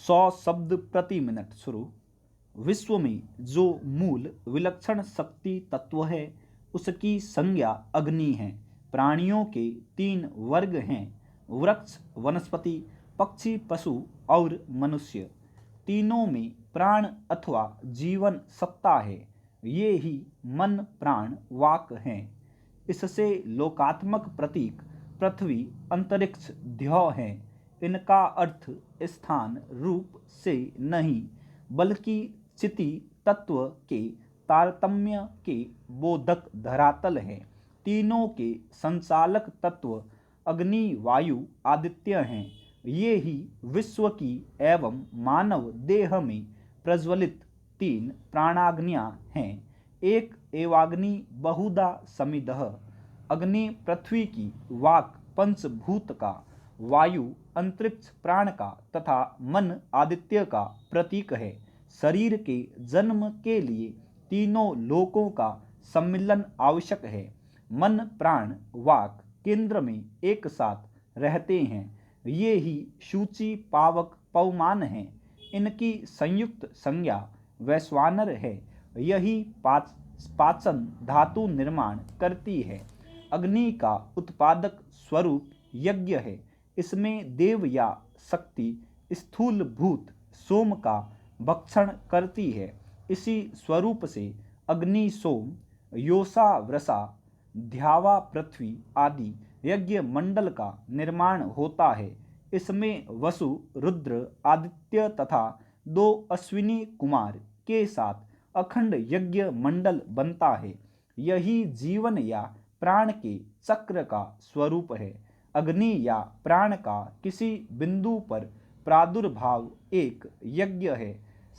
100 शब्द प्रति मिनट। शुरू। विश्व में जो मूल विलक्षण शक्ति तत्व है उसकी संज्ञा अग्नि है। प्राणियों के 3 वर्ग हैं, वृक्ष, वनस्पति, पक्षी, पशु और मनुष्य। तीनों में प्राण अथवा जीवन सत्ता है। ये ही मन, प्राण, वाक हैं। इससे लोकात्मक प्रतीक पृथ्वी, अंतरिक्ष, ध्येय हैं। इनका अर्थ स्थान रूप से नहीं बल्कि चिति तत्व के तारतम्य के बोधक धरातल है। तीनों के संचालक तत्व अग्नि, वायु, आदित्य हैं। ये ही विश्व की एवं मानव देह में प्रज्वलित 3 प्राणाग्नियां हैं। एक एवाग्नि बहुधा समिदः। अग्नि पृथ्वी की, वाक पंचभूत का, वायु अंतरिक्ष प्राण का तथा मन आदित्य का प्रतीक है। शरीर के जन्म के लिए तीनों लोकों का सम्मिलन आवश्यक है। मन, प्राण, वाक केंद्र में एक साथ रहते हैं। ये ही सूचि, पावक, पवमान हैं। इनकी संयुक्त संज्ञा वैश्वानर है। यही पाचन धातु निर्माण करती है। अग्नि का उत्पादक स्वरूप यज्ञ है। इसमें देव या शक्ति स्थूल भूत सोम का भक्षण करती है। इसी स्वरूप से अग्नि सोम, योषा वृषा, ध्यावा पृथ्वी आदि यज्ञ मंडल का निर्माण होता है। इसमें वसु, रुद्र, आदित्य तथा 2 अश्विनी कुमार के साथ अखंड यज्ञ मंडल बनता है। यही जीवन या प्राण के चक्र का स्वरूप है। अग्नि या प्राण का किसी बिंदु पर प्रादुर्भाव एक यज्ञ है।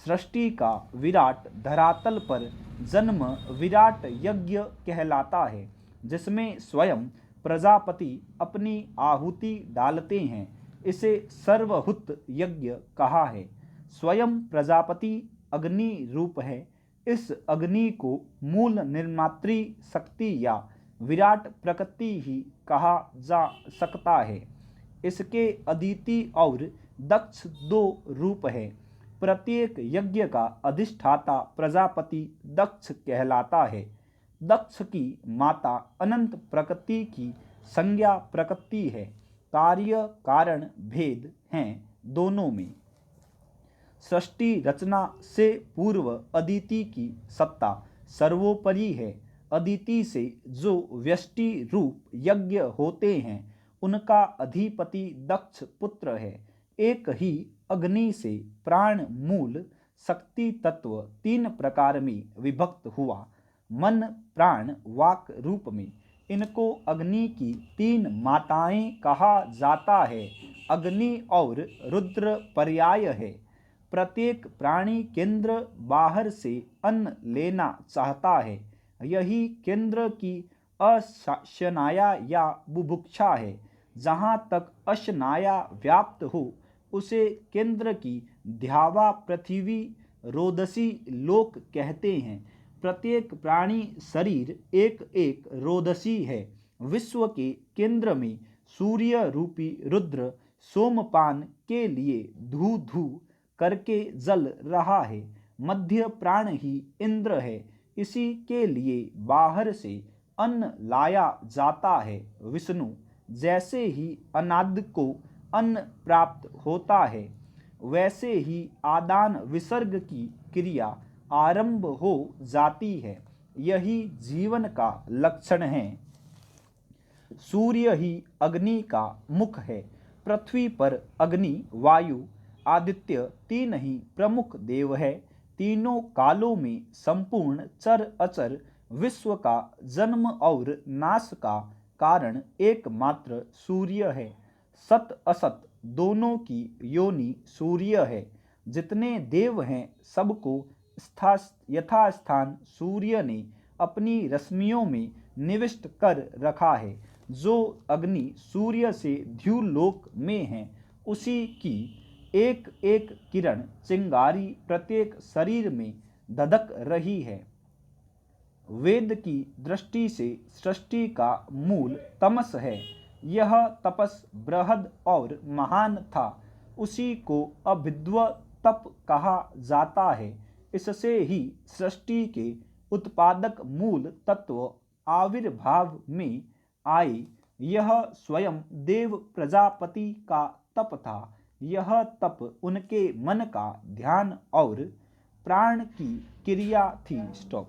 सृष्टि का विराट धरातल पर जन्म विराट यज्ञ कहलाता है, जिसमें स्वयं प्रजापति अपनी आहुति डालते हैं। इसे सर्वहुत यज्ञ कहा है। स्वयं प्रजापति अग्नि रूप है। इस अग्नि को मूल निर्मात्री शक्ति या विराट प्रकृति ही कहा जा सकता है। इसके अदिति और दक्ष 2 रूप है। प्रत्येक यज्ञ का अधिष्ठाता प्रजापति दक्ष कहलाता है। दक्ष की माता अनंत प्रकृति की संज्ञा प्रकृति है। कार्य कारण भेद हैं दोनों में। सृष्टि रचना से पूर्व अदिति की सत्ता सर्वोपरि है। अदिति से जो व्यष्टि रूप यज्ञ होते हैं उनका अधिपति दक्ष पुत्र है। एक ही अग्नि से प्राण मूल शक्ति तत्व 3 प्रकार में विभक्त हुआ। मन, प्राण, वाक रूप में इनको अग्नि की 3 माताएं कहा जाता है। अग्नि और रुद्र पर्याय है। प्रत्येक प्राणी केंद्र बाहर से अन्न लेना चाहता है। यही केंद्र की अशनाया या बुभुक्षा है। जहाँ तक अशनाया व्याप्त हो उसे केंद्र की ध्यावा पृथ्वी रोदसी लोक कहते हैं। प्रत्येक प्राणी शरीर एक एक रोदसी है। विश्व के केंद्र में सूर्य रूपी रुद्र सोमपान के लिए धू धू करके जल रहा है। मध्य प्राण ही इंद्र है। इसी के लिए बाहर से अन्न लाया जाता है। विष्णु जैसे ही अनादि को अन्न प्राप्त होता है वैसे ही आदान विसर्ग की क्रिया आरंभ हो जाती है। यही जीवन का लक्षण है। सूर्य ही अग्नि का मुख है। पृथ्वी पर अग्नि, वायु, आदित्य 3 ही प्रमुख देव है। तीनों कालों में संपूर्ण चर अचर विश्व का जन्म और नाश का कारण एकमात्र सूर्य है। सत असत दोनों की योनि सूर्य है। जितने देव हैं सबको यथास्थान सूर्य ने अपनी रश्मियों में निविष्ट कर रखा है। जो अग्नि सूर्य से ध्युलोक में है उसी की एक एक किरण चिंगारी प्रत्येक शरीर में धधक रही है। वेद की दृष्टि से सृष्टि का मूल तमस है। यह तपस बृहद और महान था। उसी को अभिद्व तप कहा जाता है। इससे ही सृष्टि के उत्पादक मूल तत्व आविर्भाव में आए। यह स्वयं देव प्रजापति का तप था। यह तप उनके मन का ध्यान और प्राण की क्रिया थी। स्टॉप।